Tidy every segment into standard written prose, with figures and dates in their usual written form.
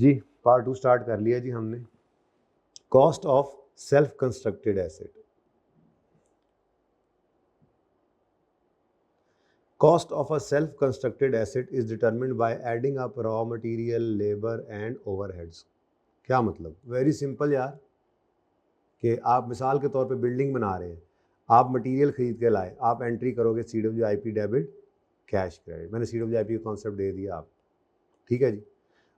जी part 2 start कर लिया जी हमने। Cost of self constructed asset. Cost of a self-constructed asset is determined by adding up raw material, labor and overheads। क्या मतलब? Very simple यार, कि आप मिसाल के तौर पे बिल्डिंग बना रहे हैं, आप मटेरियल खरीद के लाए, आप एंट्री करोगे CWIP डेबिट कैश क्रेडिट। मैंने CWIP का कॉन्सेप्ट दे दिया आप, ठीक है जी।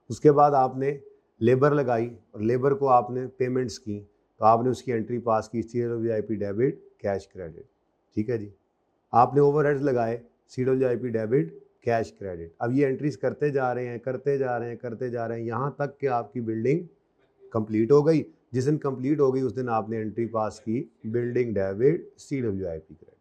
उसके बाद आपने लेबर लगाई और लेबर को आपने पेमेंट्स की, तो आपने उसकी एंट्री पास की CWIP डेबिट कैश क्रेडिट, ठीक है जी। आपने ओवरहेड्स लगाए CWIP डेबिट कैश क्रेडिट। अब ये एंट्रीज करते जा रहे हैं, करते जा रहे हैं, करते जा रहे हैं, यहाँ तक कि आपकी बिल्डिंग कंप्लीट हो गई। जिस दिन कंप्लीट हो गई उस दिन आपने एंट्री पास की बिल्डिंग डेबिट CWIP क्रेडिट,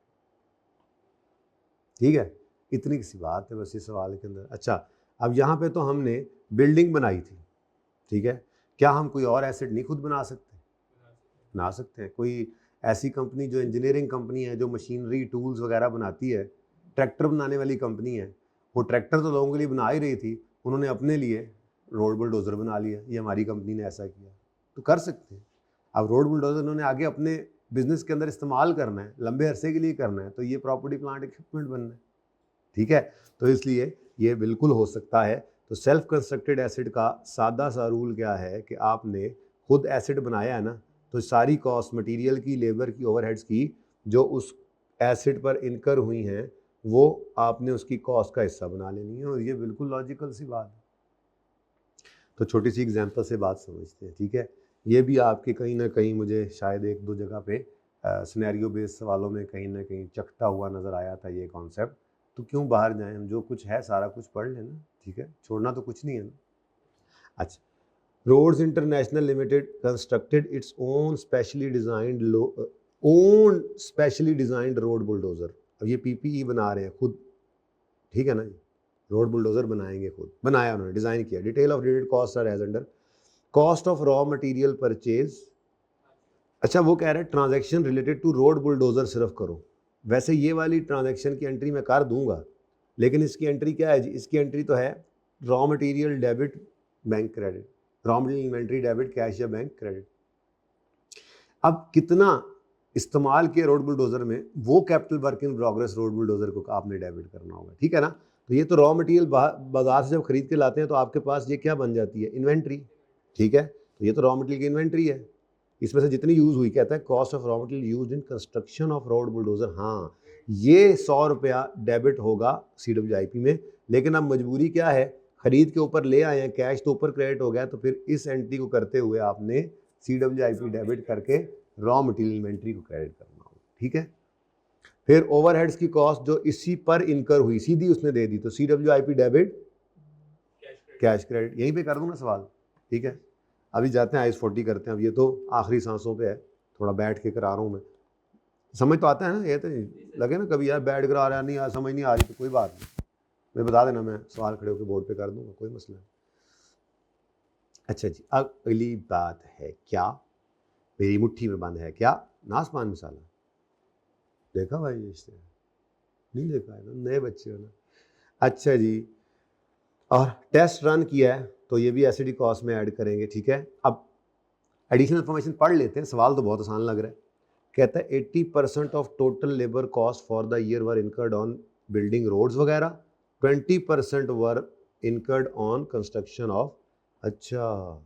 ठीक है। इतनी सी बात है बस इस सवाल के अंदर। अच्छा, अब यहाँ पे तो हमने बिल्डिंग बनाई थी, ठीक है। क्या हम कोई और एसेट नहीं खुद बना सकते? बना सकते हैं। कोई ऐसी कंपनी जो इंजीनियरिंग कंपनी है, जो मशीनरी टूल्स वगैरह बनाती है, ट्रैक्टर बनाने वाली कंपनी है, वो ट्रैक्टर तो लोगों के लिए बना ही रही थी, उन्होंने अपने लिए रोड बुलडोज़र बना लिया। ये हमारी कंपनी ने ऐसा किया, तो कर सकते हैं। अब रोड बुलडोज़र उन्होंने आगे अपने बिजनेस के अंदर इस्तेमाल करना है, लंबे अरसे के लिए करना है, तो ये प्रॉपर्टी प्लांट इक्विपमेंट बनना है, ठीक है। तो इसलिए ये बिल्कुल हो सकता है। तो सेल्फ कंस्ट्रक्टेड एसिड का सादा सा रूल क्या है कि आपने खुद एसिड बनाया है ना, तो सारी कॉस्ट मटेरियल की, लेबर की, ओवरहेड्स की जो उस एसिड पर इनकर हुई हैं, वो आपने उसकी कॉस्ट का हिस्सा बना लेनी है। और ये बिल्कुल लॉजिकल सी बात है। तो छोटी सी एग्जांपल से बात समझते हैं, ठीक है। ये भी आपके कहीं ना कहीं मुझे शायद एक दो जगह पे सिनेरियो बेस्ड सवालों में कहीं ना कहीं चखता हुआ नज़र आया था ये कॉन्सेप्ट। तो क्यों बाहर जाएं, हम जो कुछ है सारा कुछ पढ़ लेना, ठीक है, छोड़ना तो कुछ नहीं है ना। अच्छा, Roads International Limited constructed its own specially designed road bulldozer. अब ये PPE बना रहे हैं खुद, ठीक है ना जी। रोड बुलडोजर बनाएंगे खुद, बनाया उन्होंने, डिजाइन किया। Detail of related cost are as under. Cost of raw material purchase. अच्छा, वो कह रहे हैं transaction related to road bulldozer सिर्फ करो। वैसे ये वाली ट्रांजैक्शन की एंट्री मैं कर दूंगा, लेकिन इसकी एंट्री क्या है जी? इसकी एंट्री तो है raw material debit bank credit, raw material inventory debit cash या बैंक क्रेडिट। अब कितना इस्तेमाल किया रोड बुलडोजर में, वो capital work in progress road bulldozer को आपने डेबिट करना होगा, ठीक है ना। तो ये तो रॉ मटेरियल बाजार से जब खरीद के लाते हैं तो आपके पास ये क्या बन जाती है? इन्वेंट्री, ठीक है। तो ये तो रॉ मटेरियल की इन्वेंट्री है, इसमें से जितनी यूज हुई, कहता है cost of raw material use in construction of road bulldozer. हाँ, ये 100 रुपया डेबिट होगा CWIP में, लेकिन अब मजबूरी क्या है, खरीद के ऊपर ले आए हैं, कैश तो ऊपर क्रेडिट हो गया, तो फिर इस एंट्री को करते हुए आपने CWIP डेबिट करके रॉ मटेरियल इन्वेंट्री को क्रेडिट करना होगा, ठीक है। फिर ओवरहेड्स की कॉस्ट जो इसी पर इनकर हुई सीधी उसने दे दी, तो CWIP डेबिट कैश क्रेडिट। यहीं पे कर दूँ ना सवाल, ठीक है। अभी जाते हैं आइस 40 करते हैं। अब ये तो आखिरी सांसों पे है, थोड़ा बैठ के करा रहा हूँ मैं। समझ तो आता है ना? ये तो लगे ना कभी यार बैठ कर आ रहा नहीं, समझ नहीं आ रही, तो कोई बात नहीं, मैं बता देना, मैं सवाल खड़े होकर बोर्ड पे कर दूंगा, कोई मसला नहीं। अच्छा जी, अगली बात है क्या? मेरी मुट्ठी में बंद है क्या? नासपान मसाला। देखा भाई इसने? नहीं देखा है ना, नए बच्चे हो ना। अच्छा जी, और टेस्ट रन किया है तो ये भी एसिडी कॉस्ट में ऐड करेंगे, ठीक है। अब एडिशनल इन्फॉर्मेशन पढ़ लेते हैं, सवाल तो बहुत आसान लग रहा है। कहता है 80% of total labour cost for the year were incurred on building roads वगैरह, 20% were incurred on construction of. अच्छा,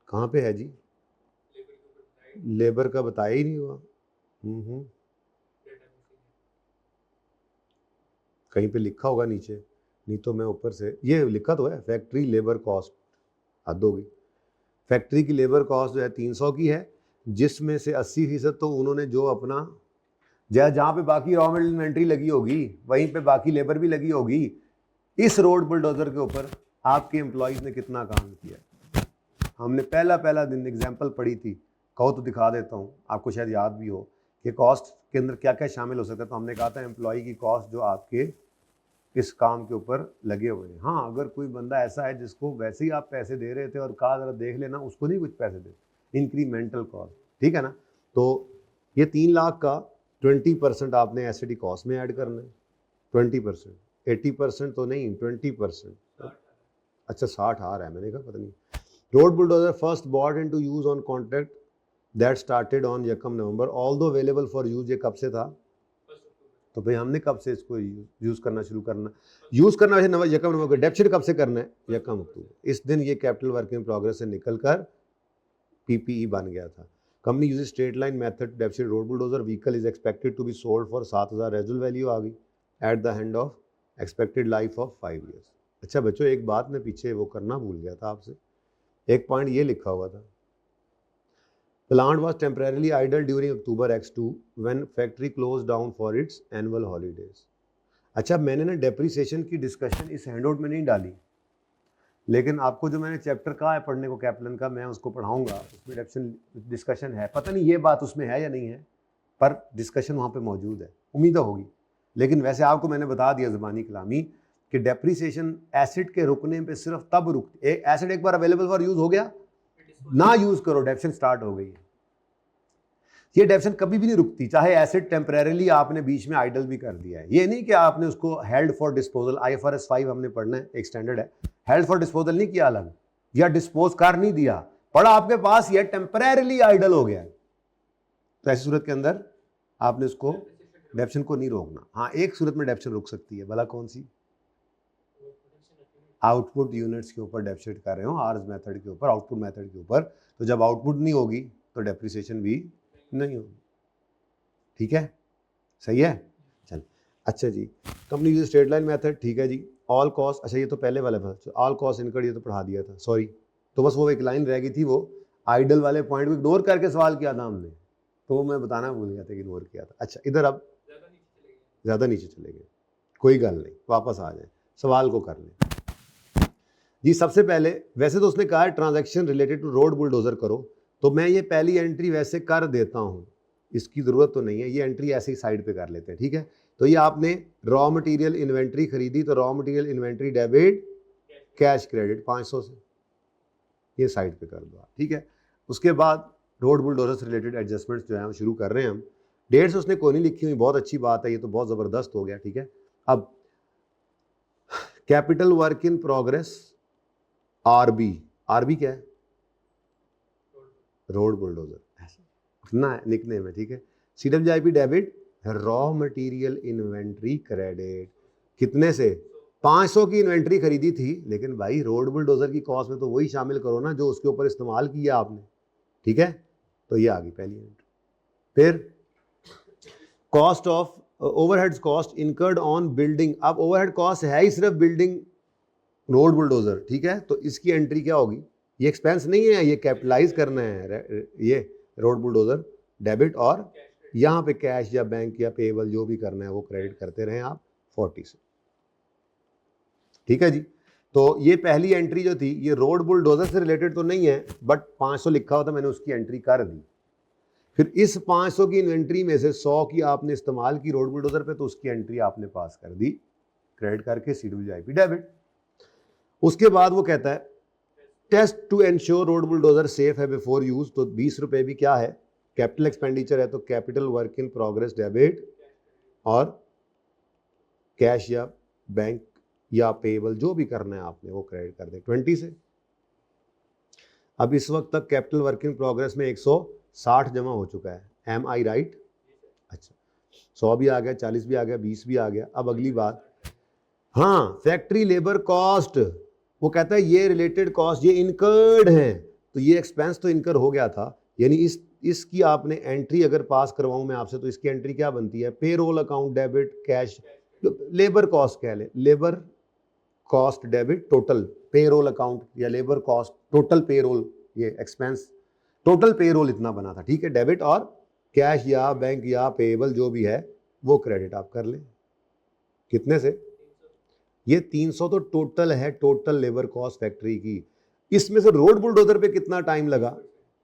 कहाँ पे है जी? लेबर का बताया ही नहीं हुआ। कहीं पे लिखा होगा नीचे, नहीं तो मैं ऊपर से, ये लिखा तो है फैक्ट्री लेबर कॉस्ट। हद होगी। फैक्ट्री की लेबर कॉस्ट जो है 300 की है, जिसमें से 80% तो उन्होंने जो अपना, जहाँ पे बाकी रॉ मटेरियल इन्वेंट्री लगी होगी वहीं पे बाकी लेबर भी लगी होगी। इस रोड बुलडोजर के ऊपर आपके एम्प्लॉयज ने कितना काम किया? हमने पहला दिन एग्जाम्पल पढ़ी थी, कहो तो दिखा देता हूँ, आपको शायद याद भी हो कि कॉस्ट के अंदर क्या क्या शामिल हो सकता है। तो हमने कहा था एम्प्लॉय की कॉस्ट जो आपके इस काम के ऊपर लगे हुए हैं। हाँ, अगर कोई बंदा ऐसा है जिसको वैसे ही आप पैसे दे रहे थे और कहा जरा देख लेना, उसको नहीं कुछ पैसे दे, इंक्रीमेंटल कॉस्ट, ठीक है ना। तो ये 3 लाख का 20% आपने एसिडी कॉस्ट में ऐड करना है। 20%, 80% तो नहीं, 20%। अच्छा 60 आ रहा है, मैंने कहा पता नहीं। Road bulldozer first bought into use on contract that started on 1 November, although available for use. ये कब से था? तो भाई हमने कब से इसको यूज करना शुरू करना, यूज करना वैसे 1 नवंबर, डेप्सिट कब से करना है? 1 अक्टूबर। इस दिन ये कैपिटल वर्क इन प्रोग्रेस से निकलकर पीपीई बन गया था। Company use straight line method deposit road bulldozer vehicle is expected to be sold for 7,000 residual value आ गई at the end of expected life of 5 years। अच्छा बच्चों, एक बात मैं पीछे वो करना भूल गया था आपसे, एक पॉइंट ये लिखा हुआ था, plant was temporarily idle during October X2 when factory close down for its annual holidays. अच्छा, मैंने ना डेप्रीसिएशन की डिस्कशन इस हैंडआउट में नहीं डाली, लेकिन आपको जो मैंने चैप्टर कहा है पढ़ने को कैप्लन का, मैं उसको पढ़ाऊंगा, उसमें डिस्कशन है। पता नहीं ये बात उसमें है या नहीं है, पर डिस्कशन वहाँ पे मौजूद है, उम्मीद होगी। लेकिन वैसे आपको मैंने बता दिया ज़बानी कलामी कि डेप्रीसिएशन एसिड के रुकने पे सिर्फ तब रुकती, एसिड एक बार अवेलेबल फॉर यूज़ हो गया ना यूज़ करो, डेप्शन स्टार्ट हो गई है। ये डेप्शन कभी भी नहीं रुकती, चाहे एसिड टेम्परेरीली आपने बीच में आइडल भी कर दिया है। ये नहीं कि आपने उसको हेल्ड फॉर डिस्पोजल, IFRS 5 हमने पढ़ना है, एक स्टैंडर्ड है, हेल्ड फॉर डिस्पोजल नहीं किया अलग, या डिस्पोज कर नहीं दिया, पड़ा आपके पास, ये टेम्परेरीली आइडल हो गया। तो ऐसी सूरत के अंदर आपने उसको डेप्शन को नहीं रोकना। हाँ, एक सूरत में डेप्शन रुक सकती है, भला कौन सी? आउटपुट यूनिट्स के ऊपर डेप्रिसिएट कर रहे हो, आर्स मेथड के ऊपर, आउटपुट मेथड के ऊपर, तो जब आउटपुट नहीं होगी तो डेप्रिसिएशन भी नहीं होगी। ठीक है, सही है, चल। अच्छा जी, company use straight line method, ठीक है जी। ऑल कॉस्ट, अच्छा ये तो पहले वाला था, ऑल कॉस्ट इनकर्ड, ये तो पढ़ा दिया था, सॉरी। तो बस वो एक लाइन रह गई थी, वो आइडल वाले पॉइंट को इग्नोर करके सवाल किया था हमने, तो वो मैं बताना भूल गया था, इग्नोर किया था। अच्छा, इधर अब ज़्यादा नीचे चले गए, कोई गल नहीं, वापस आ जाए, सवाल को कर लें जी। सबसे पहले वैसे तो उसने कहा है transaction related to road bulldozer करो, तो मैं ये पहली एंट्री वैसे कर देता हूँ, इसकी ज़रूरत तो नहीं है, ये एंट्री ऐसे ही साइड पे कर लेते हैं। ठीक है, तो ये आपने रॉ मटेरियल इन्वेंट्री खरीदी, तो raw material inventory debit cash credit 500 से, ये साइड पे कर दो। ठीक है, उसके बाद रोड बुलडोजर से रिलेटेड एडजस्टमेंट्स जो है हम शुरू कर रहे हैं। हम डेट्स उसने कोई नहीं लिखी हुई, बहुत अच्छी बात है, ये तो बहुत ज़बरदस्त हो गया। ठीक है, अब capital work in progress RB क्या है? रोड बुलडोजर, इतना लिखने में। ठीक है, CWIP debit raw material inventory credit, कितने से? 500 की इन्वेंट्री खरीदी थी, लेकिन भाई रोड बुलडोजर की कॉस्ट में तो वही शामिल करो ना जो उसके ऊपर इस्तेमाल किया आपने। ठीक है, तो ये आ गई पहली एंट्री। फिर cost of overheads cost incurred on building, अब ओवरहेड कॉस्ट है ही सिर्फ बिल्डिंग रोड बुलडोजर। ठीक है, तो इसकी एंट्री क्या होगी? ये एक्सपेंस नहीं है, ये कैपिटलाइज करना है, ये रोड बुलडोजर डेबिट, और यहाँ पे कैश या बैंक या पेबल जो भी करना है वो क्रेडिट करते रहें आप 40 से। ठीक है जी, तो ये पहली एंट्री जो थी ये रोड बुलडोजर से रिलेटेड तो नहीं है, बट 500 लिखा हुआ था, मैंने उसकी एंट्री कर दी। फिर इस 500 की इन्वेंट्री में से 100 की आपने इस्तेमाल की रोड बुलडोजर पे, तो उसकी एंट्री आपने पास कर दी क्रेडिट करके CWIP डेबिट। उसके बाद वो कहता है test to ensure road bulldozer safe है बिफोर यूज, तो 20 रुपए भी क्या है? कैपिटल एक्सपेंडिचर है, तो capital work in progress debit और कैश या बैंक या पेबल जो भी करना है आपने वो क्रेडिट कर दे 20 से। अब इस वक्त तक कैपिटल वर्क इन प्रोग्रेस में 160 जमा हो चुका है, एम आई राइट? अच्छा, 100 भी आ गया, 40 भी आ गया, 20 भी आ गया। अब अगली बात, हाँ, फैक्ट्री लेबर कॉस्ट, वो कहता है ये रिलेटेड कॉस्ट ये इनकर्ड हैं, तो ये एक्सपेंस तो इनकर हो गया था, यानी इसकी आपने एंट्री अगर पास करवाऊं मैं आपसे, तो इसकी एंट्री क्या बनती है? Payroll account debit cash, labour cost कह ले, labour cost debit total payroll account, या लेबर कॉस्ट टोटल पेरोल, ये एक्सपेंस टोटल पेरोल इतना बना था। ठीक है, डेबिट, और कैश या बैंक या पेबल जो भी है वो क्रेडिट आप कर ले। कितने से? ये 300 तो टोटल है, टोटल लेबर कॉस्ट फैक्ट्री की। इसमें से रोड बुलडोजर पे कितना टाइम लगा,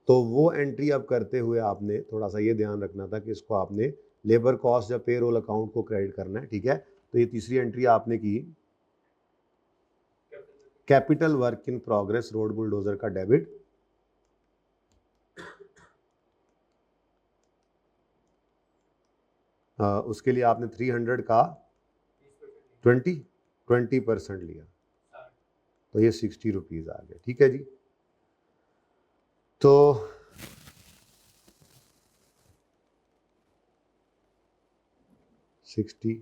तो वो एंट्री अब करते हुए आपने थोड़ा सा ये ध्यान रखना था कि इसको आपने लेबर कॉस्ट या पेरोल अकाउंट को क्रेडिट करना है। ठीक है, तो ये तीसरी एंट्री आपने की capital work in progress road bulldozer का डेबिट, उसके लिए आपने 300 का 20% लिया, तो ये 60 रुपीज़ आ गया। ठीक है जी, तो $60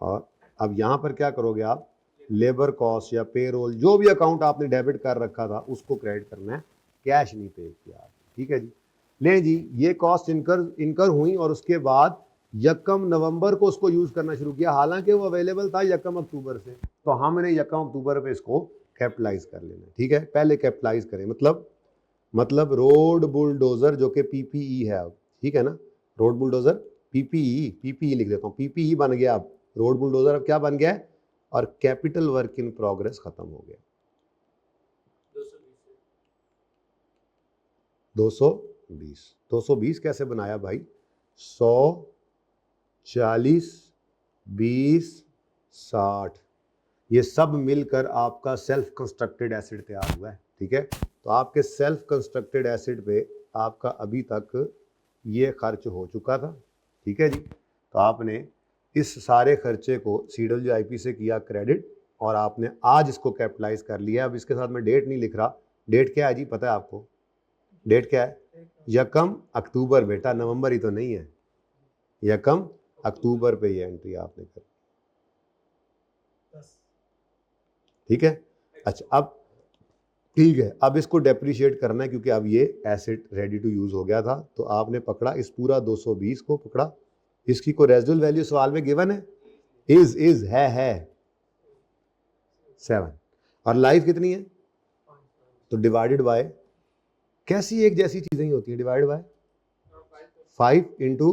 और अब यहाँ पर क्या करोगे आप, लेबर कॉस्ट या पेरोल जो भी अकाउंट आपने डेबिट कर रखा था उसको क्रेडिट करना है, कैश नहीं पे किया। ठीक है जी, ले जी ये कॉस्ट इनकर हुई और उसके बाद यकम नवंबर को उसको यूज करना शुरू किया, हालांकि वो अवेलेबल था यकम अक्टूबर से, तो हमने यकम अक्टूबर पे इसको कैपिटलाइज कर लेना। ठीक है, पहले कैपिटलाइज करें, मतलब रोड बुलडोजर जो कि पीपीई है अब, ठीक है ना, रोड बुलडोजर पीपीई लिख देता हूँ, पीपीई बन गया अब, रोड बुलडोजर अब क्या बन गया है, और कैपिटल वर्क इन प्रोग्रेस खत्म हो गया। 220 कैसे बनाया भाई, 100 40 20 60 ये सब मिलकर आपका सेल्फ कंस्ट्रक्टेड एसिड तैयार हुआ है। ठीक है, तो आपके सेल्फ कंस्ट्रक्टेड एसिड पे आपका अभी तक ये खर्च हो चुका था। ठीक है जी, तो आपने इस सारे खर्चे को CWIP से किया क्रेडिट और आपने आज इसको कैपिटलाइज कर लिया। अब इसके साथ मैं डेट नहीं लिख रहा, डेट क्या है जी पता है आपको, डेट क्या है, यकम अक्टूबर, बेटा नवंबर ही तो नहीं है, यकम अक्टूबर पे ये एंट्री आपने कर। ठीक है, अच्छा अब ठीक है, अब इसको डेप्रिशिएट करना है क्योंकि अब ये एसेट रेडी टू यूज हो गया था, तो आपने पकड़ा इस पूरा 220 को पकड़ा, इसकी को रेजिडुअल वैल्यू सवाल में गिवन है, इज है 7 और लाइफ कितनी है, तो डिवाइडेड बाय, कैसी एक जैसी चीजें ही होती है, डिवाइड बाय 5 इंटू,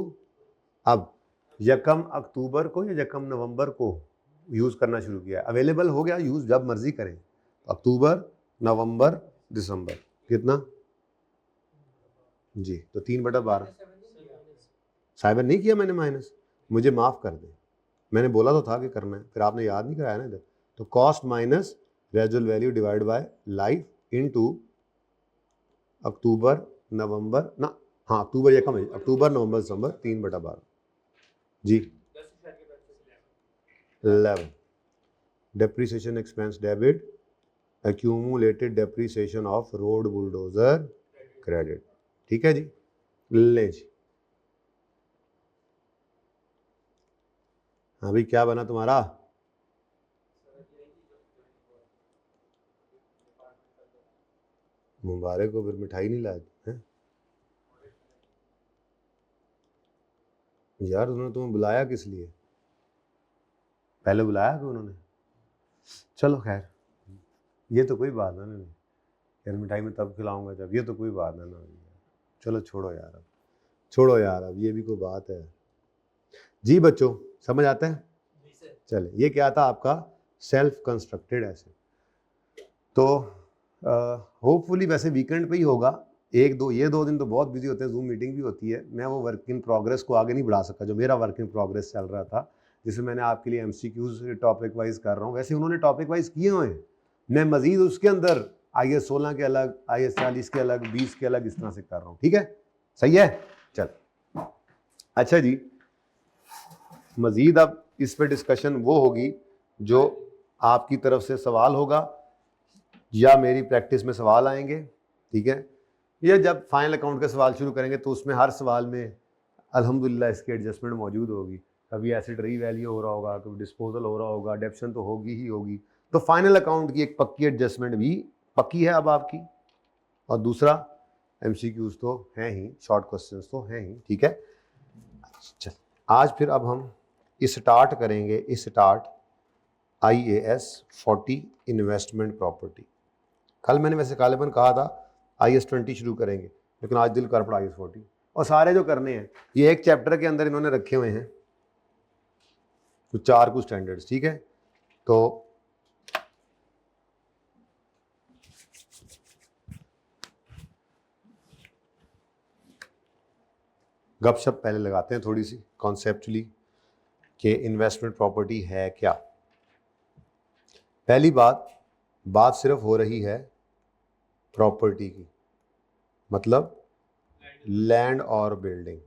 अब यकम अक्टूबर को या यकम नवंबर को यूज करना शुरू किया, अवेलेबल हो गया, यूज जब मर्जी करें, अक्टूबर नवंबर दिसंबर, कितना जी, तो 3/12, 7 नहीं किया मैंने माइनस, मुझे माफ कर दें, मैंने बोला तो था कि करना है, फिर आपने याद नहीं कराया ना इधर, तो cost minus residual value divide by life into अक्टूबर नवंबर ना, हाँ अक्टूबर ये कम है, अक्टूबर नवंबर दिसंबर 3/12 जी, 11 depreciation expense debit, accumulated depreciation of road bulldozer credit। ठीक है जी, ले जी, हाँ भाई क्या बना तुम्हारा, मुबारक को, फिर मिठाई नहीं लाए हैं यार, उन्होंने तुम्हें बुलाया किस लिए, पहले बुलाया कि उन्होंने, चलो खैर ये तो कोई बात ना, नहीं यार मिठाई में तब खिलाऊंगा जब, ये तो कोई बात ना, चलो छोड़ो यार, अब छोड़ो यार, अब ये भी कोई बात है जी बच्चों, समझ आता है, चले ये क्या था आपका सेल्फ कंस्ट्रक्टेड एसेट। तो होपफुली वैसे वीकेंड पे ही होगा, ये दो दिन तो बहुत बिजी होते हैं, जूम मीटिंग भी होती है, मैं वो वर्क इन प्रोग्रेस को आगे नहीं बढ़ा सका, जो मेरा वर्क इन प्रोग्रेस चल रहा था, जिसे मैंने आपके लिए MCQs टॉपिक वाइज कर रहा हूँ, वैसे उन्होंने टॉपिक वाइज किए हुए हैं, मैं मजीद उसके अंदर IS 16 के अलग, IS 40 के अलग, 20 के अलग, इस तरह से कर रहा हूँ। ठीक है, सही है, चल अच्छा जी, मजीद अब इस पर डिस्कशन वो होगी जो आपकी तरफ से सवाल होगा या मेरी प्रैक्टिस में सवाल आएंगे। ठीक है, या जब फाइनल अकाउंट के सवाल शुरू करेंगे तो उसमें हर सवाल में अल्हम्दुलिल्लाह इसकी एडजस्टमेंट मौजूद होगी, कभी एसिड रीवैल्यू हो रहा होगा, कभी डिस्पोजल हो रहा होगा, डेप्शन तो होगी ही होगी, तो फाइनल अकाउंट की एक पक्की एडजस्टमेंट भी पक्की है अब आपकी, और दूसरा MCQs तो हैं ही, शॉर्ट क्वेश्चंस तो हैं ही। ठीक है, चल आज फिर अब हम स्टार्ट करेंगे, स्टार्ट IAS 40 इन्वेस्टमेंट प्रॉपर्टी। कल मैंने वैसे गालिबन कहा था IS 20 शुरू करेंगे, लेकिन आज दिल कर पड़ा IS 40, और सारे जो करने हैं ये एक चैप्टर के अंदर इन्होंने रखे हुए हैं, तो 4 कुछ स्टैंडर्ड्स। ठीक है, तो गपशप पहले लगाते हैं थोड़ी सी कॉन्सेप्चुअली कि इन्वेस्टमेंट प्रॉपर्टी है क्या। पहली बात सिर्फ हो रही है प्रॉपर्टी की, मतलब लैंड और बिल्डिंग।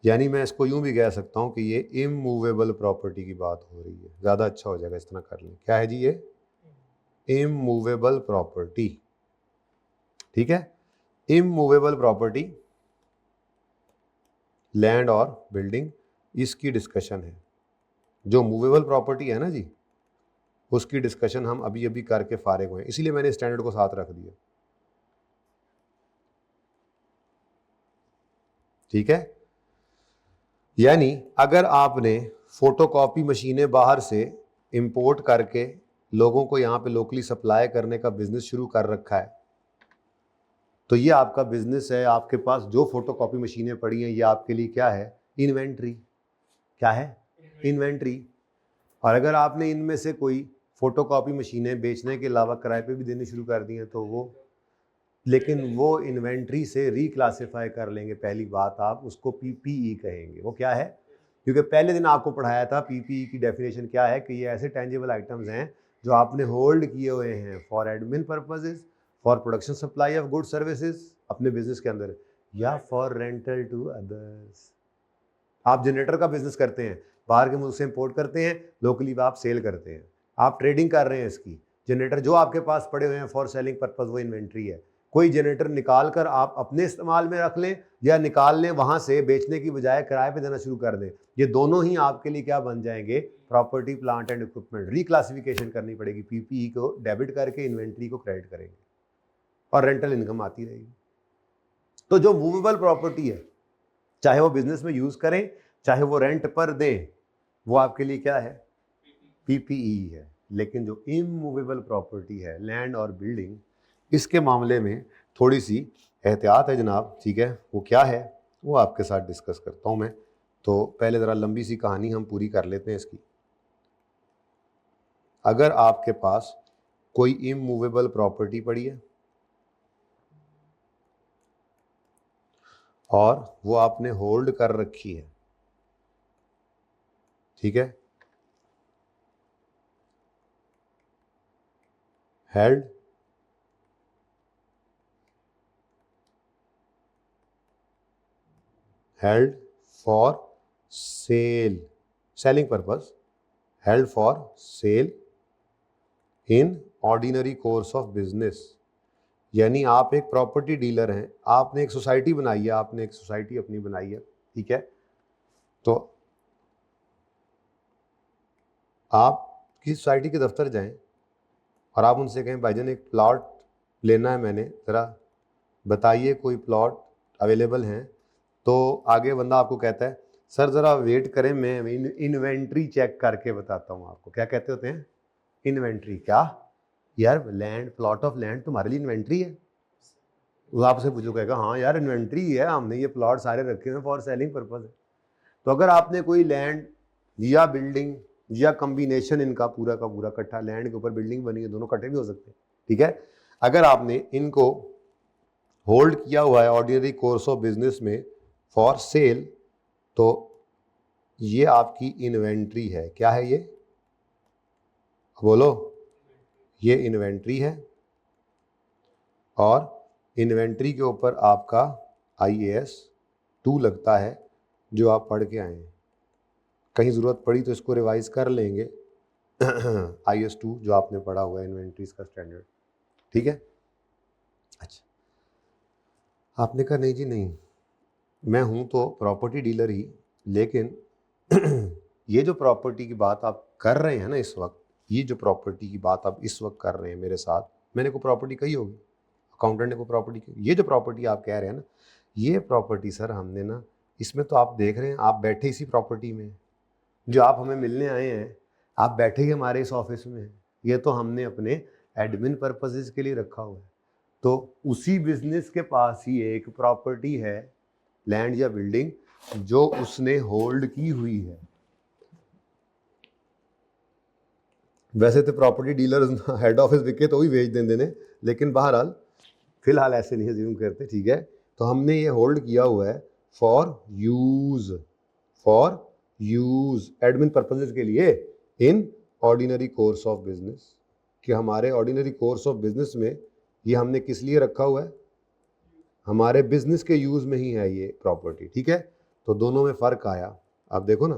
यानी मैं इसको यूं भी कह सकता हूं कि ये इमूवेबल प्रॉपर्टी की बात हो रही है, ज़्यादा अच्छा हो जाएगा इस तरह कर लें। क्या है जी ये? Immovable property. ठीक है, इमूवेबल प्रॉपर्टी, लैंड और बिल्डिंग, इसकी डिस्कशन है। जो मूवेबल प्रॉपर्टी है ना जी, उसकी डिस्कशन हम अभी अभी करके फारिग हुए हैं, इसीलिए मैंने स्टैंडर्ड को साथ रख दिया। ठीक है, यानी अगर आपने फोटोकॉपी मशीनें बाहर से इंपोर्ट करके लोगों को यहाँ पे लोकली सप्लाई करने का बिजनेस शुरू कर रखा है, तो ये आपका बिजनेस है। आपके पास जो फोटोकॉपी मशीनें पड़ी हैं, ये आपके लिए क्या है? इन्वेंट्री। क्या है? इन्वेंट्री। और अगर आपने इनमें से कोई फोटोकॉपी मशीनें बेचने के अलावा किराए पे भी देनी शुरू कर दी हैं, तो वो, लेकिन वो इन्वेंट्री से रिक्लासिफाई कर लेंगे। पहली बात, आप उसको पीपीई कहेंगे। वो क्या है? क्योंकि पहले दिन आपको पढ़ाया था पीपीई की डेफिनेशन क्या है, कि ये ऐसे टेंजिबल आइटम्स हैं जो आपने होल्ड किए हुए हैं for admin purposes, for production supply of good services अपने बिजनेस के अंदर, या फॉर रेंटल टू अदर्स। आप जनरेटर का बिजनेस करते हैं, बाहर के मुल्क से इंपोर्ट करते हैं, लोकली आप सेल करते हैं, आप ट्रेडिंग कर रहे हैं इसकी। जनरेटर जो आपके पास पड़े हुए हैं फॉर सेलिंग पर्पस, वो इन्वेंट्री है। कोई जनरेटर निकाल कर आप अपने इस्तेमाल में रख लें, या निकाल लें वहां से बेचने की बजाय किराए पे देना शुरू कर दें, ये दोनों ही आपके लिए क्या बन जाएंगे? Property, plant and equipment. Reclassification करनी पड़ेगी, पीपीई को डेबिट करके इन्वेंट्री को क्रेडिट करेंगे, और रेंटल इनकम आती रहेगी। तो जो मूवेबल प्रॉपर्टी है, चाहे वो बिजनेस में यूज करें, चाहे वो रेंट पर दें, वो आपके लिए क्या है? पीपीई है। लेकिन जो इमूवेबल प्रॉपर्टी है, लैंड और बिल्डिंग, इसके मामले में थोड़ी सी एहतियात है जनाब। ठीक है, वो क्या है वो आपके साथ डिस्कस करता हूं मैं। तो पहले ज़रा लंबी सी कहानी हम पूरी कर लेते हैं इसकी। अगर आपके पास कोई इमूवेबल प्रॉपर्टी पड़ी है और वो आपने होल्ड कर रखी है, ठीक है, held held for sale, selling purpose, held for sale in ordinary course of business। यानी आप एक प्रॉपर्टी डीलर हैं, आपने एक सोसाइटी बनाई है, आपने एक सोसाइटी अपनी बनाई है, ठीक है, तो आप किसी सोसाइटी के दफ्तर जाएं और आप उनसे कहें भाईजान एक प्लॉट लेना है मैंने, ज़रा बताइए कोई प्लॉट अवेलेबल हैं। तो आगे बंदा आपको कहता है सर ज़रा वेट करें, मैं इन्वेंट्री चेक करके बताता हूँ आपको। क्या कहते होते हैं? इन्वेंट्री। क्या यार, लैंड, प्लॉट ऑफ लैंड तुम्हारे लिए इन्वेंट्री है? वो आपसे पूछो, कहेगा हाँ यार इन्वेंट्री है, हमने ये प्लॉट सारे रखे हैं फॉर सेलिंग पर्पज है। तो अगर आपने कोई लैंड या बिल्डिंग या कम्बिनेशन इनका पूरा का पूरा इकट्ठा, लैंड के ऊपर बिल्डिंग बनी है, दोनों इकट्ठे भी हो सकते हैं, ठीक है, अगर आपने इनको होल्ड किया हुआ है ऑर्डिनरी कोर्स ऑफ बिजनेस में फॉर सेल, तो ये आपकी इन्वेंट्री है। क्या है ये? बोलो। ये इन्वेंट्री है, और इन्वेंट्री के ऊपर आपका IAS 2 लगता है, जो आप पढ़ के आए हैं। कहीं ज़रूरत पड़ी तो इसको रिवाइज कर लेंगे। IAS 2 जो आपने पढ़ा हुआ है, इन्वेंट्रीज का स्टैंडर्ड, ठीक है। अच्छा, आपने कहा नहीं जी नहीं, मैं हूँ तो प्रॉपर्टी डीलर ही, लेकिन ये जो प्रॉपर्टी की बात आप कर रहे हैं ना इस वक्त, ये जो प्रॉपर्टी की बात आप इस वक्त कर रहे हैं मेरे साथ, मैंने को प्रॉपर्टी कही होगी, अकाउंटेंट ने को प्रॉपर्टी कही, ये जो प्रॉपर्टी आप कह रहे हैं ना, ये प्रॉपर्टी सर हमने ना, इसमें तो आप देख रहे हैं आप बैठे इसी प्रॉपर्टी में, जो आप हमें मिलने आए हैं, आप बैठे ही हमारे इस ऑफिस में हैं, ये तो हमने अपने एडमिन पर्पसेस के लिए रखा हुआ है। तो उसी बिजनेस के पास ही एक प्रॉपर्टी है, लैंड या बिल्डिंग, जो उसने होल्ड की हुई है। वैसे तो प्रॉपर्टी डीलर हेड ऑफिस विके तो ही बेच देंगे ने, लेकिन बहरहाल फिलहाल ऐसे नहीं अज्यूम करते, ठीक है। तो हमने ये होल्ड किया हुआ है फॉर यूज एडमिन पर्पसेस के लिए in ordinary course of business, कि हमारे ऑर्डिनरी कोर्स ऑफ बिजनेस में ये हमने किस लिए रखा हुआ है? हमारे बिजनेस के यूज में ही है ये प्रॉपर्टी, ठीक है। तो दोनों में फ़र्क आया। आप देखो ना,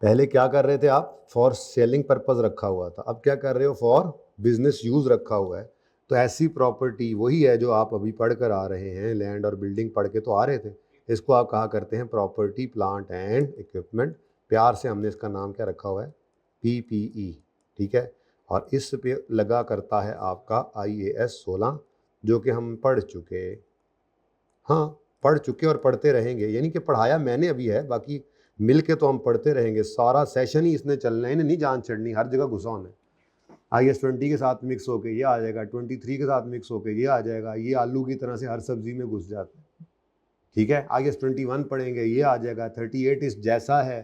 पहले क्या कर रहे थे आप, फॉर सेलिंग पर्पज़ रखा हुआ था, अब क्या कर रहे हो, फॉर बिजनेस यूज़ रखा हुआ है। तो ऐसी प्रॉपर्टी वही है जो आप अभी पढ़ कर आ रहे हैं, लैंड और बिल्डिंग पढ़ के तो आ रहे थे, इसको आप कहा करते हैं प्रॉपर्टी प्लांट एंड इक्विपमेंट। प्यार से हमने इसका नाम क्या रखा हुआ है, PPE, ठीक है। और इस पे लगा करता है आपका IAS 16, जो कि हम पढ़ चुके, हाँ पढ़ चुके और पढ़ते रहेंगे, यानी कि पढ़ाया मैंने अभी है, बाकी मिल के तो हम पढ़ते रहेंगे। सारा सेशन ही इसने चलना है, इन्हें नहीं जान चढ़नी, हर जगह घुसा होना है। IAS 20 के साथ मिक्स होके ये आ जाएगा, 23 के साथ मिक्स होके ये आ जाएगा, ये आलू की तरह से हर सब्जी में घुस जाता है, ठीक है। IAS 21 पढ़ेंगे, ये आ जाएगा, 38 इस जैसा है।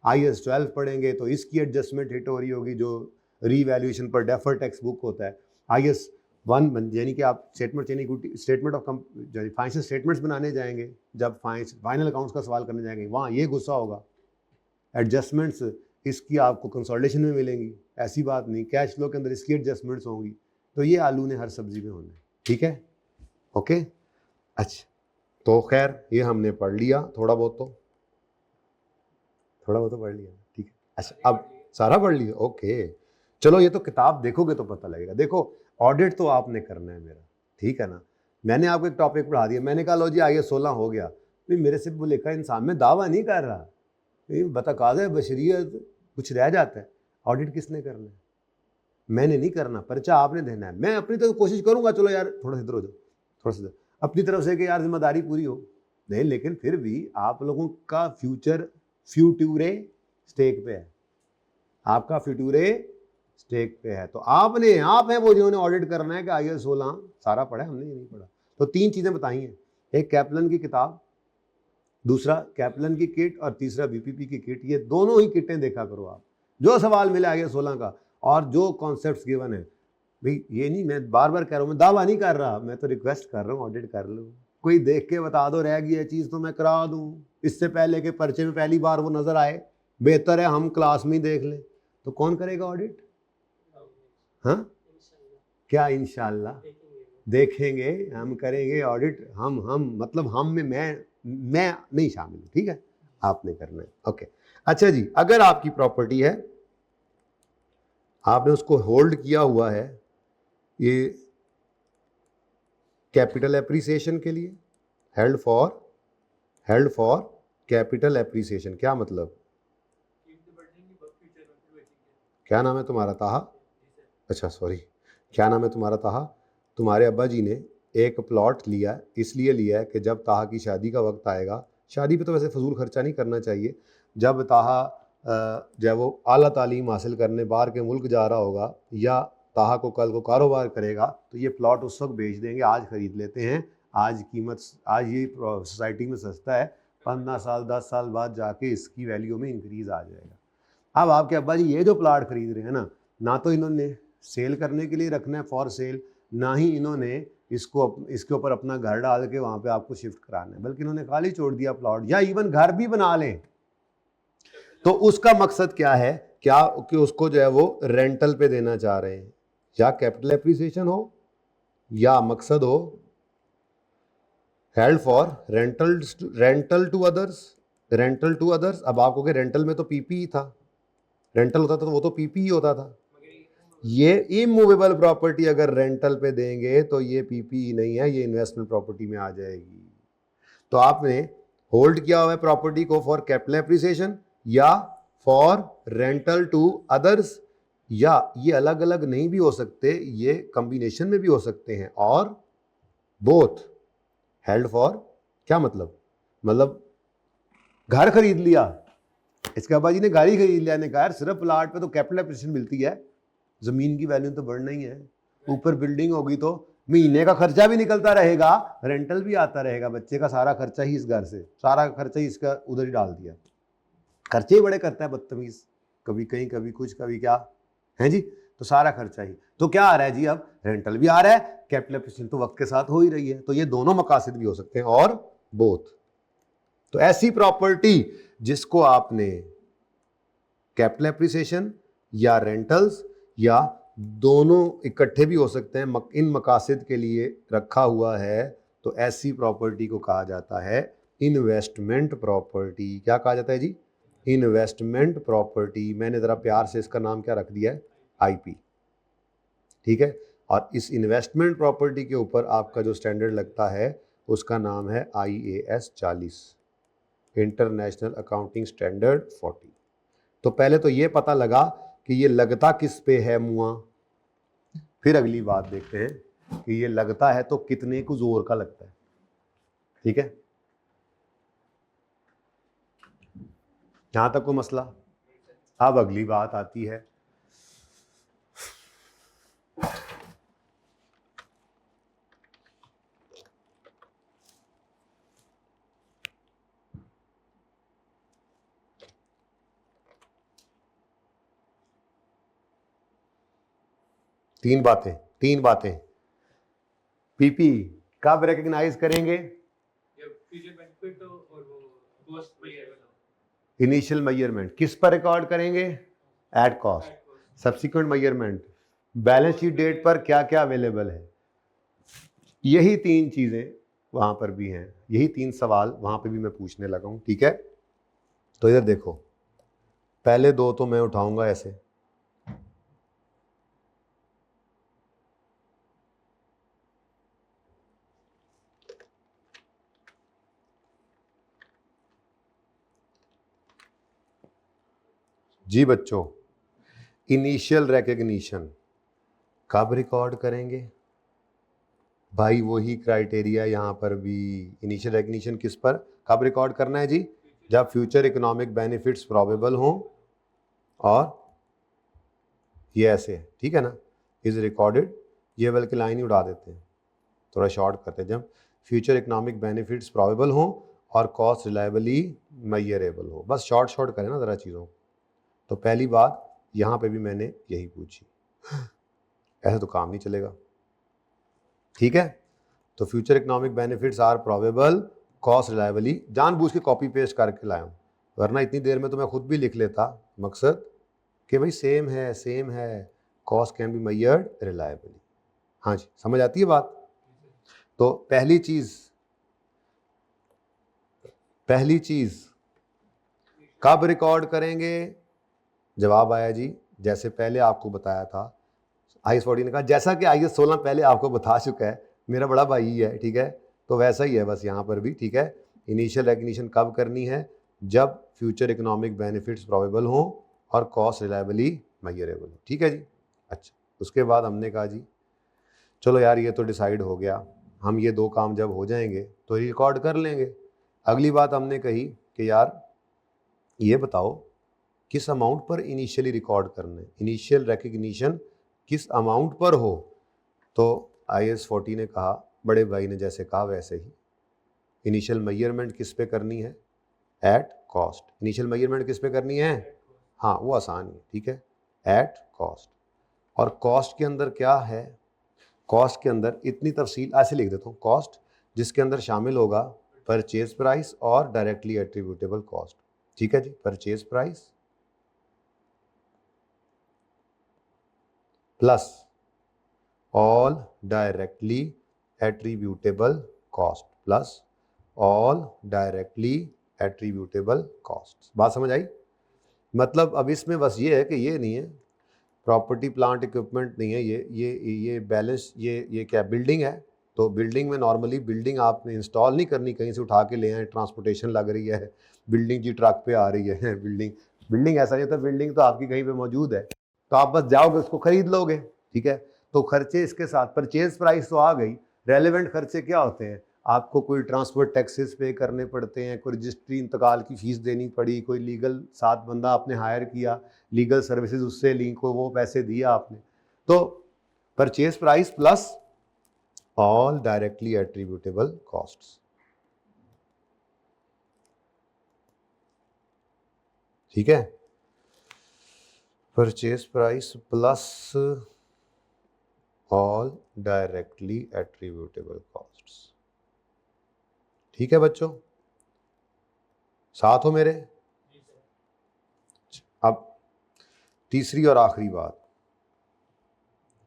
IAS 12 पढ़ेंगे तो इसकी एडजस्टमेंट हिट हो रही होगी, जो रीवैल्यूएशन पर डेफर टैक्स बुक होता है। IAS 1 यानी कि आप स्टेटमेंट ऑफ फाइनेंशियल स्टेटमेंट्स बनाने जाएंगे, जब फाइनल अकाउंट्स का सवाल करने जाएंगे, वहाँ ये गुस्सा होगा। एडजस्टमेंट्स इसकी आपको कंसोलिडेशन में मिलेंगी, ऐसी बात नहीं, कैश फ्लो के अंदर इसकी एडजस्टमेंट्स होंगी। तो ये आलू ने हर सब्जी में होना है, ठीक है, ओके। अच्छा, तो खैर ये हमने पढ़ लिया, थोड़ा बहुत तो पढ़ लिया, ठीक है। अच्छा, अब सारा पढ़ लिया, ओके। चलो, ये तो किताब देखोगे तो पता लगेगा। देखो, ऑडिट तो आपने करना है मेरा, ठीक है ना। मैंने आपको एक टॉपिक पढ़ा दिया, मैंने कहा लो जी IAS 16 हो गया, भाई मेरे से बोले का इंसान में दावा नहीं कर रहा, बताकाज़ा बशरियत कुछ रह जाता है। ऑडिट किसने करना है, मैंने नहीं करना, पर्चा आपने देना है। मैं अपनी तरफ कोशिश करूंगा, चलो यार थोड़ा सा इधर हो जाओ, थोड़ा सा अपनी तरफ से कि यार जिम्मेदारी पूरी हो, नहीं, लेकिन फिर भी आप लोगों का फ्यूट्यूरे स्टेक पे है, आपका फ्यूट्यूरे स्टेक पे है। तो आप है वो जिन्होंने ऑडिट करना है कि IAS 16 सारा पढ़ा है, हमने ये नहीं पढ़ा। तो 3 चीज़ें बताई हैं, एक कैप्लन की किताब, दूसरा कैप्लन की किट, और तीसरा BPP की किट। ये दोनों ही किटें देखा करो आप, जो सवाल मिले IAS 16 का और जो कॉन्सेप्ट्स गिवन है। भाई ये नहीं, मैं बार बार कह रहा हूँ, मैं दावा नहीं कर रहा, मैं तो रिक्वेस्ट कर रहा हूँ ऑडिट कर लो। कोई देख के बता दो रह गई है चीज़ तो मैं करा दूँ, इससे पहले के पर्चे में पहली बार वो नज़र आए, बेहतर है हम क्लास में ही देख लें। तो कौन करेगा ऑडिट, हाँ क्या, इंशाल्लाह देखेंगे, हम करेंगे ऑडिट। हम मतलब हम में मैं नहीं शामिल हूँ, ठीक है, आपने करना है, ओके। अच्छा जी, अगर आपकी प्रॉपर्टी है, आपने उसको होल्ड किया हुआ है, ये कैपिटल एप्रिसिएशन के लिए, हेल्ड फॉर कैपिटल एप्रिसिएशन, क्या मतलब, क्या नाम है तुम्हारा, ताहा, अच्छा सॉरी, क्या नाम है तुम्हारा, ताहा। तुम्हारे अब्बा जी ने एक प्लॉट लिया, इसलिए लिया है कि जब ताहा की शादी का वक्त आएगा, शादी पे तो वैसे फजूल खर्चा नहीं करना चाहिए, जब ताहा जब वो आला तालीम हासिल करने बाहर के मुल्क जा रहा होगा, या ताहा को कल को कारोबार करेगा, तो ये प्लॉट उस वक्त बेच देंगे, आज ख़रीद लेते हैं, आज कीमत, आज ये सोसाइटी में सस्ता है, 15 साल 10 साल बाद जाके इसकी वैल्यू में इंक्रीज़ आ जाएगा। अब आपके अब्बा जी ये जो प्लाट खरीद रहे हैं ना तो इन्होंने सेल करने के लिए रखना है फॉर सेल, ना ही इन्होंने इसके ऊपर अपना घर डाल के वहाँ पे आपको शिफ्ट कराना है, बल्कि इन्होंने खाली छोड़ दिया प्लॉट, या इवन घर भी बना लें तो उसका मकसद क्या है, क्या कि उसको जो है वो रेंटल पे देना चाह रहे हैं, या कैपिटल एप्रिसिएशन हो, या मकसद हो held for rental to others. अब आप कहोगे रेंटल में तो PPE था, रेंटल होता था तो वो तो PPE होता था। ये इमूवेबल प्रॉपर्टी अगर रेंटल पे देंगे तो ये PPE नहीं है, ये इन्वेस्टमेंट प्रॉपर्टी में आ जाएगी। तो आपने होल्ड किया हुआ है प्रॉपर्टी को फॉर कैपिटल एप्रिसिएशन या फॉर रेंटल टू अदर्स, या ये अलग अलग नहीं भी हो सकते, ये कॉम्बिनेशन में भी हो सकते हैं, और बोथ। हेल्ड फॉर क्या मतलब घर खरीद लिया, इसके अब्बा जी ने गाड़ी खरीद लिया, ने कहा यार सिर्फ प्लाट पे तो कैपिटल एप्रिसिएशन मिलती है, जमीन की वैल्यू तो बढ़ना ही है, ऊपर बिल्डिंग होगी तो महीने का खर्चा भी निकलता रहेगा, रेंटल भी आता रहेगा, बच्चे का सारा खर्चा ही इस घर से, सारा खर्चा ही इसका उधर ही डाल दिया, खर्चे ही बड़े करता है बदतमीज, कभी कहीं कभी कुछ कभी क्या है जी, तो सारा खर्चा ही। तो क्या आ रहा है जी, अब रेंटल भी आ रहा है, कैपिटल एप्रिसिएशन तो वक्त के साथ हो ही रही है, तो ये दोनों मकासद भी हो सकते हैं, और बोथ। तो ऐसी प्रॉपर्टी जिसको आपने कैपिटल एप्रिसिएशन या रेंटल्स या दोनों इकट्ठे भी हो सकते हैं, इन मकासद के लिए रखा हुआ है, तो ऐसी प्रॉपर्टी को कहा जाता है इन्वेस्टमेंट प्रॉपर्टी। क्या कहा जाता है जी? Investment property. मैंने ज़रा प्यार से इसका नाम क्या रख दिया है? आईपी। ठीक है, और इस इन्वेस्टमेंट प्रॉपर्टी के ऊपर आपका जो स्टैंडर्ड लगता है उसका नाम है IAS 40, इंटरनेशनल अकाउंटिंग स्टैंडर्ड 40। तो पहले तो ये पता लगा कि ये लगता किस पे है मुआ, फिर अगली बात देखते हैं कि ये लगता है तो कितने को जोर का लगता है। ठीक है, यहां तक को मसला। अब अगली बात आती है तीन बातें। पीपी कब रिकग्नाइज करेंगे? इनिशियल मेजरमेंट किस पर रिकॉर्ड करेंगे? At cost. Subsequent measurement balance sheet date पर क्या क्या अवेलेबल है। यही तीन चीजें वहां पर भी हैं, यही तीन सवाल वहां पे भी मैं पूछने लगा हूं। ठीक है, तो इधर देखो, पहले दो तो मैं उठाऊंगा ऐसे। जी बच्चों, इनिशियल रिकग्निशन कब रिकॉर्ड करेंगे? भाई वही क्राइटेरिया यहाँ पर भी। इनिशियल रिकग्निशन किस पर कब रिकॉर्ड करना है जी? जब फ्यूचर इकोनॉमिक बेनिफिट्स प्रोबेबल हों, और ये ऐसे है, ठीक है ना, इज रिकॉर्डेड। ये बल्कि लाइन ही उड़ा देते हैं, थोड़ा शॉर्ट करते हैं। जब फ्यूचर इकोनॉमिक बेनिफिट्स प्रोबेबल हों और कॉस्ट रिलायबली मेजरेबल हो। बस शॉर्ट करें ना ज़रा चीज़ों। तो पहली बात यहाँ पे भी मैंने यही पूछी, ऐसे तो काम नहीं चलेगा। ठीक है, तो future economic benefits are probable, cost reliably, जानबूझ के कॉपी पेस्ट करके लाया हूँ, वरना इतनी देर में तो मैं खुद भी लिख लेता। मकसद कि भाई सेम है, cost can be measured reliably. हाँ जी, समझ आती है बात। तो पहली चीज कब रिकॉर्ड करेंगे? जवाब आया जी, जैसे पहले आपको बताया था, IAS 40 ने कहा, जैसा कि IAS 16 पहले आपको बता चुका है, मेरा बड़ा भाई ही है। ठीक है, तो वैसा ही है बस यहाँ पर भी। ठीक है, इनिशियल रिकग्निशन कब करनी है? जब फ्यूचर इकोनॉमिक बेनिफिट्स प्रोबेबल हो और कॉस्ट रिलायबली मेजरेबल हो। ठीक है जी। अच्छा, उसके बाद हमने कहा जी चलो यार ये तो डिसाइड हो गया, हम ये दो काम जब हो जाएंगे तो रिकॉर्ड कर लेंगे। अगली बात हमने कही कि यार ये बताओ किस अमाउंट पर इनिशियली रिकॉर्ड करना है, इनिशियल रिकग्निशन किस अमाउंट पर हो। तो IAS 40 ने कहा, बड़े भाई ने जैसे कहा वैसे ही, इनिशियल मेजरमेंट किस पे करनी है? At cost. इनिशियल मेजरमेंट किस पे करनी है? हाँ वो आसान है। ठीक है, एट कॉस्ट। और कॉस्ट के अंदर क्या है? कॉस्ट के अंदर इतनी तफसील ऐसे लिख देता हूँ, कॉस्ट जिसके अंदर शामिल होगा परचेज प्राइस और डायरेक्टली एट्रीब्यूटेबल कॉस्ट। ठीक है जी, purchase price plus all directly attributable cost plus all directly attributable cost. बात समझ आई? मतलब अब इसमें बस ये है कि ये नहीं है प्रॉपर्टी प्लांट इक्विपमेंट नहीं है, ये बैलेंस, ये क्या बिल्डिंग है। तो बिल्डिंग में नॉर्मली बिल्डिंग आपने इंस्टॉल नहीं करनी, कहीं से उठा के ले आए, ट्रांसपोर्टेशन लग रही है, बिल्डिंग जी ट्रक पे आ रही है। बिल्डिंग ऐसा नहीं होता, बिल्डिंग तो आपकी कहीं पे मौजूद है, तो आप बस जाओगे उसको खरीद लोगे। ठीक है, तो खर्चे इसके साथ, परचेज प्राइस तो आ गई, रेलेवेंट खर्चे क्या होते हैं? आपको कोई ट्रांसपोर्ट टैक्सेस पे करने पड़ते हैं, कोई रजिस्ट्री इंतकाल की फीस देनी पड़ी, कोई लीगल 7 बंदा आपने हायर किया, लीगल सर्विसेज उससे लिंक को वो पैसे दिया आपने। तो purchase price plus all directly attributable costs. ठीक है, purchase price plus all directly attributable costs. ठीक है बच्चों, साथ हो मेरे? अब तीसरी और आखिरी बात,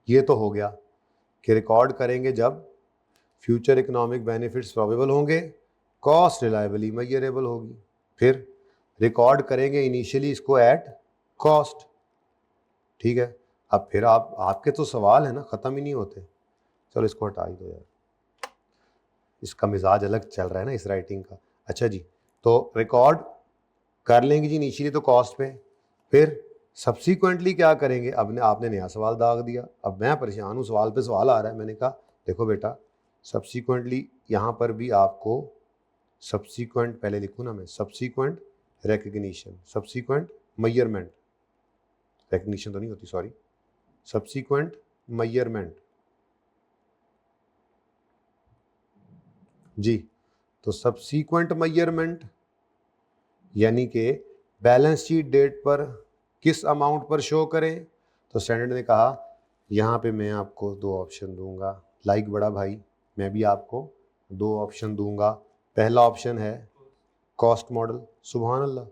ये तो हो गया कि रिकॉर्ड करेंगे जब फ्यूचर इकोनॉमिक बेनिफिट्स प्रोबेबल होंगे, कॉस्ट रिलायबली मेजरेबल होगी, फिर रिकॉर्ड करेंगे इनिशियली इसको एट कॉस्ट। ठीक है, अब फिर आपके तो सवाल है ना, ख़त्म ही नहीं होते। चलो इसको हटा ही दो यार, इसका मिजाज अलग चल रहा है ना इस राइटिंग का। अच्छा जी, तो रिकॉर्ड कर लेंगे जी इनिशियली तो कॉस्ट पे, फिर सब्सीक्वेंटली क्या करेंगे। अब आपने नया सवाल दाग दिया, अब मैं परेशान हूँ, सवाल पे सवाल आ रहा है। मैंने कहा देखो बेटा सब्सीक्वेंटली यहाँ पर भी आपको सब्सीक्वेंट पहले लिखूँ ना मैं, subsequent recognition, subsequent measurement, recognition तो नहीं होती सॉरी, सब्सीक्वेंट मेजरमेंट जी। तो सब्सीक्वेंट मेजरमेंट यानी कि बैलेंस शीट डेट पर किस अमाउंट पर शो करें। तो स्टैंडर्ड ने कहा यहाँ पे मैं आपको दो ऑप्शन दूंगा, लाइक बड़ा भाई मैं भी आपको दो ऑप्शन दूंगा। पहला ऑप्शन है कॉस्ट मॉडल, सुभान अल्लाह,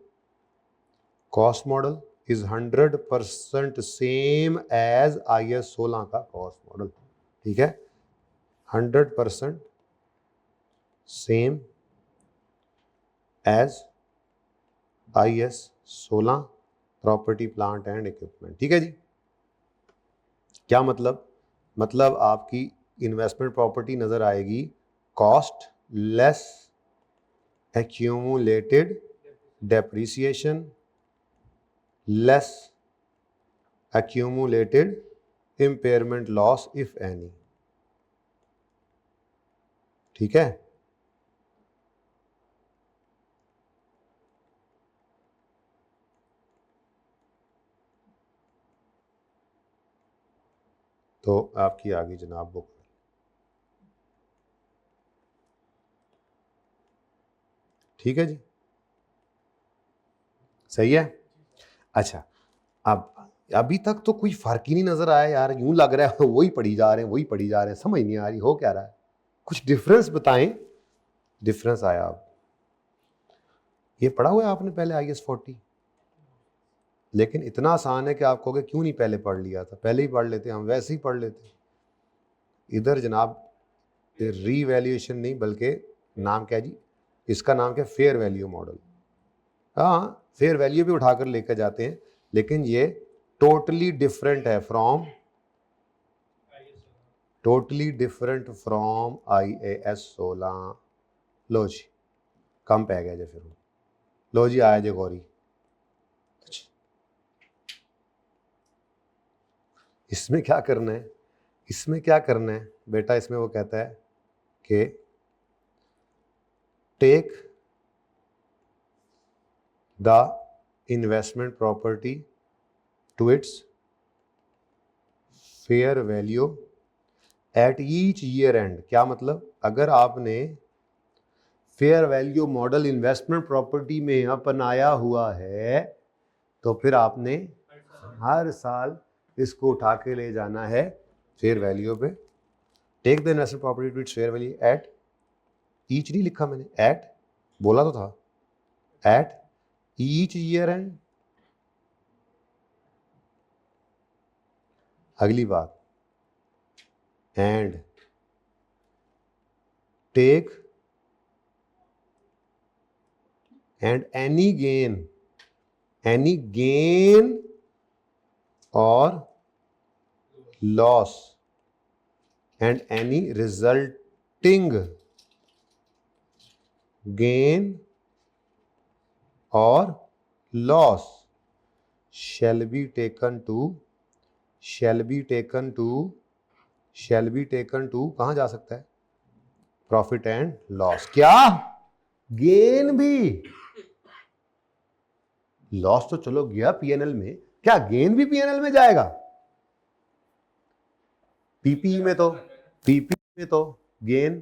cost model is 100% same as IS 16 का कॉस्ट मॉडल। ठीक है, 100% same as IS 16 property plant and equipment. ठीक है जी, क्या मतलब आपकी इन्वेस्टमेंट प्रॉपर्टी नजर आएगी cost less accumulated depreciation less accumulated impairment loss if any। ठीक है, तो आपकी आगे जनाब बुक। ठीक है जी, सही है। अच्छा, अब अभी तक तो कोई फर्क ही नहीं नजर आया यार, यूं लग रहा है वही पढ़ी जा रहे हैं, वही पढ़ी जा रहे हैं, समझ नहीं आ रही हो क्या रहा है, कुछ डिफरेंस बताएं। डिफरेंस आया, अब ये पढ़ा हुआ है आपने पहले IS 40, लेकिन इतना आसान है कि आप कहोगे क्यों नहीं पहले पढ़ लिया था, पहले ही पढ़ लेते, हम वैसे ही पढ़ लेते। इधर जनाब रीवैल्यूएशन नहीं बल्कि नाम क्या जी, इसका नाम क्या, फेयर वैल्यू मॉडल। हाँ, फेयर वैल्यू भी उठाकर लेकर जाते हैं, लेकिन ये टोटली डिफरेंट है from, totally different from IAS 16। लो जी कम पै गया जी, फिर लो जी आया जी गौरी। इसमें क्या करना है, इसमें क्या करना है बेटा, इसमें वो कहता है कि take the investment property to its fair value at each year end. क्या मतलब, अगर आपने fair value model investment property में अपनाया हुआ है तो फिर आपने हर साल इसको उठा के ले जाना है फेयर वैल्यू पे। Take the investment property to its fair value at each, नहीं लिखा मैंने, एट बोला तो था, एट ईच ईयर एंड। अगली बात, and take and any gain और loss and any resulting gain और loss shall be taken to कहां जा सकता है, प्रॉफिट एंड लॉस। क्या गेन भी, लॉस तो चलो गया PNL में, क्या गेन भी PNL में जाएगा। पीपीई में तो गेन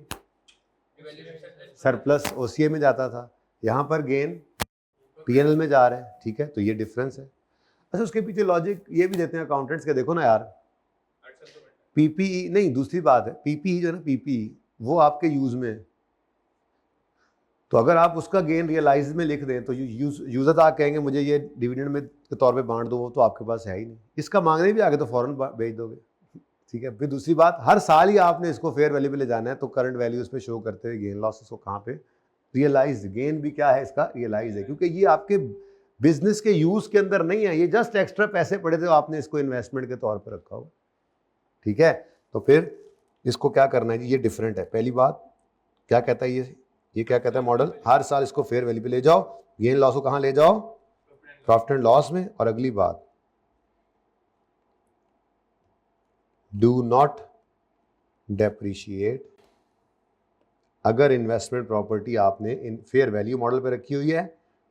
सरप्लस OCA में जाता था, यहां पर गेन PNL में जा रहा है। ठीक है, तो ये डिफरेंस है। अच्छा, उसके पीछे लॉजिक ये भी देते हैं अकाउंटेंट्स के, देखो ना यार, PPE नहीं, दूसरी बात है PPE जो है ना, PPE वो आपके यूज में है, तो अगर आप उसका गेन रियलाइज में लिख दें तो यूजर आप कहेंगे मुझे ये डिविडेंड में के तौर पे बांट दो, वो तो आपके पास है ही नहीं, इसका मांगने भी आगे तो फौरन भेज दोगे। ठीक है। फिर दूसरी बात, हर साल ही आपने इसको फेयर वैल्यू पे ले जाना है, तो करंट वैल्यूज पे शो करते हुए गेन लॉस को कहाँ पे रियलाइज, गेन भी क्या है इसका रियलाइज है, क्योंकि ये आपके बिजनेस के यूज के अंदर नहीं है, ये जस्ट एक्स्ट्रा पैसे पड़े थे आपने इसको इन्वेस्टमेंट के तौर पर रखा हो, ठीक है। तो फिर इसको क्या करना है जी, ये डिफरेंट है। पहली बात क्या कहता है ये क्या कहता है मॉडल, हर साल इसको फेयर वैल्यू पे ले जाओ, गेन लॉस को कहाँ ले जाओ, प्रॉफिट एंड लॉस में। और अगली बात, डू नॉट डेप्रिशिएट, अगर इन्वेस्टमेंट प्रॉपर्टी आपने इन फेयर वैल्यू मॉडल पे रखी हुई है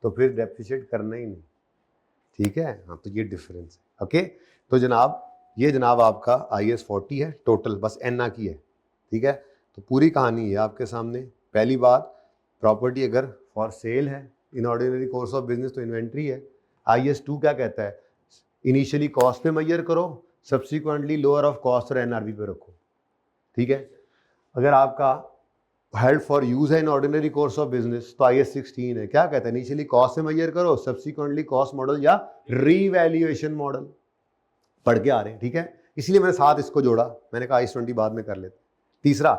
तो फिर डेप्रिशिएट करना ही नहीं, ठीक है। हाँ, तो ये डिफरेंस है। ओके, तो जनाब ये जनाब आपका IAS 40 है, टोटल बस एना की है, ठीक है। तो पूरी कहानी है आपके सामने। पहली बात, प्रॉपर्टी अगर फॉर सेल है in ordinary course of business तो इन्वेंट्री है। IAS 2 क्या कहता है, इनिशियली कॉस्ट पे मेजर करो, सब्सिक्वेंटली लोअर ऑफ कॉस्ट और NRV पे रखो, ठीक है। अगर आपका हेल्ड फॉर यूज है in ordinary course of business तो IAS 16 है, क्या कहता है, इनिशियली कॉस्ट से मेजर करो, सब्सिक्वेंटली कॉस्ट मॉडल या रीवैल्यूएशन मॉडल, पढ़ के आ रहे हैं, ठीक है। इसलिए मैंने साथ इसको जोड़ा, मैंने कहा IAS 20 बाद में कर लेते। तीसरा,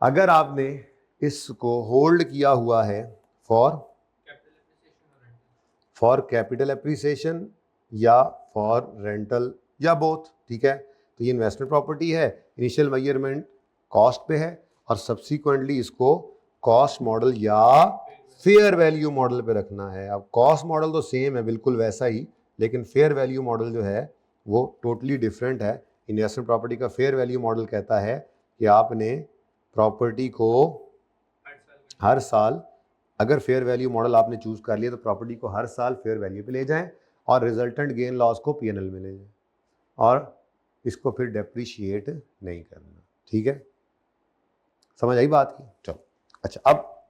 अगर आपने इसको होल्ड किया हुआ है फॉर कैपिटल एप्रिसिएशन या फॉर रेंटल या बोथ, ठीक है, तो ये इन्वेस्टमेंट प्रॉपर्टी है, इनिशियल मेजरमेंट कॉस्ट पे है और सब्सिक्वेंटली इसको कॉस्ट मॉडल या फेयर वैल्यू मॉडल पे रखना है। अब कॉस्ट मॉडल तो सेम है बिल्कुल वैसा ही, लेकिन फेयर वैल्यू मॉडल जो है वो टोटली डिफरेंट है। इन्वेस्टमेंट प्रॉपर्टी का फेयर वैल्यू मॉडल कहता है कि आपने प्रॉपर्टी को हर साल, अगर फेयर वैल्यू मॉडल आपने चूज कर लिया तो प्रॉपर्टी को हर साल फेयर वैल्यू पे ले जाएं और रिजल्टेंट गेन लॉस को PNL में ले जाएं और इसको फिर डेप्रिशिएट नहीं करना, ठीक है। समझ आई बात की? चलो अच्छा, अब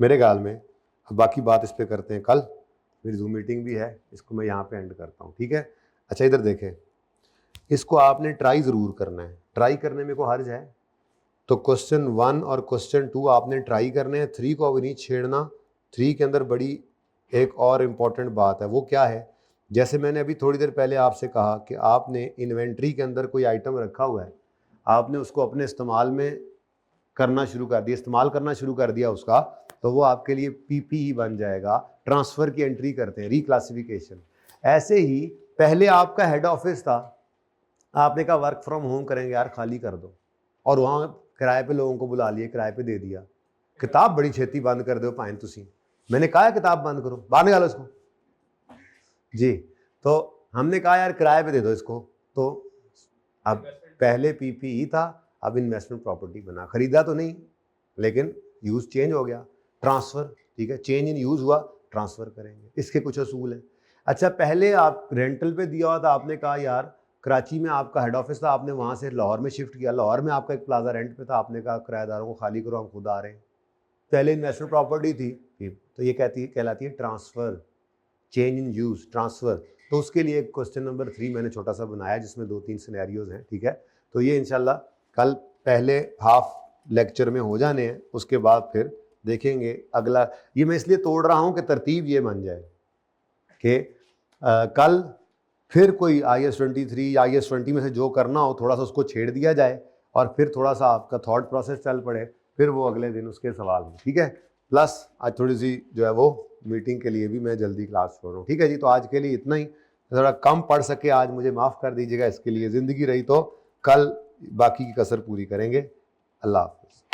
मेरे ख्याल में अब बाकी बात इस पे करते हैं कल, मेरी जूम मीटिंग भी है, इसको मैं यहाँ पे एंड करता हूँ, ठीक है। अच्छा इधर देखें, इसको आपने ट्राई ज़रूर करना है, ट्राई करने में को हर्ज है तो क्वेश्चन 1 और क्वेश्चन 2 आपने ट्राई करने हैं, 3 को भी नहीं छेड़ना। 3 के अंदर बड़ी एक और इम्पॉर्टेंट बात है, वो क्या है, जैसे मैंने अभी थोड़ी देर पहले आपसे कहा कि आपने इन्वेंट्री के अंदर कोई आइटम रखा हुआ है, आपने उसको अपने इस्तेमाल में करना शुरू कर दिया, इस्तेमाल करना शुरू कर दिया उसका, तो वो आपके लिए PPE बन जाएगा। ट्रांसफ़र की एंट्री करते हैं, रिक्लासिफिकेशन। ऐसे ही पहले आपका हेड ऑफिस था, आपने कहा वर्क फ्रॉम होम करेंगे यार, खाली कर दो, और वहाँ किराए पे लोगों को बुला लिए, किराए पे दे दिया, किताब बड़ी छेती बंद कर दो पाइन तुसी, मैंने कहा किताब बंद करो, बाहर निकालो इसको जी। तो हमने कहा यार किराए पे दे दो इसको, तो अब पहले PPE था, अब इन्वेस्टमेंट प्रॉपर्टी बना, खरीदा तो नहीं लेकिन यूज़ चेंज हो गया, ट्रांसफ़र, ठीक है, चेंज इन यूज़ हुआ, ट्रांसफ़र करेंगे, इसके कुछ असूल हैं। अच्छा पहले आप रेंटल पे दिया हुआ था, आपने कहा यार कराची में आपका हेड ऑफिस था, आपने वहाँ से लाहौर में शिफ्ट किया, लाहौर में आपका एक प्लाजा रेंट पे था, आपने कहा किराएदारों को खाली करो हम खुद आ रहे हैं, पहले इन्वेस्टमेंट प्रॉपर्टी थी, तो ये कहलाती है transfer, change in use, transfer. तो उसके लिए क्वेश्चन नंबर 3 मैंने छोटा सा बनाया जिसमें 2-3 सिनेरियोज हैं, ठीक है। तो ये इंशाल्लाह कल पहले हाफ लेक्चर में हो जाने हैं, उसके बाद फिर देखेंगे अगला। ये मैं इसलिए तोड़ रहा हूँ कि तरतीब ये बन जाए कि कल फिर कोई IAS 23 या IAS 20 में से जो करना हो थोड़ा सा उसको छेड़ दिया जाए और फिर थोड़ा सा आपका थॉट प्रोसेस चल पड़े, फिर वो अगले दिन उसके सवाल हो, ठीक है। प्लस आज थोड़ी सी जो है वो मीटिंग के लिए भी मैं जल्दी क्लास छोड़ रहा हूँ, ठीक है जी। तो आज के लिए इतना ही, थोड़ा कम पढ़ सके आज मुझे माफ़ कर दीजिएगा, इसके लिए ज़िंदगी रही तो कल बाकी की कसर पूरी करेंगे। अल्लाह हाफ़िज़।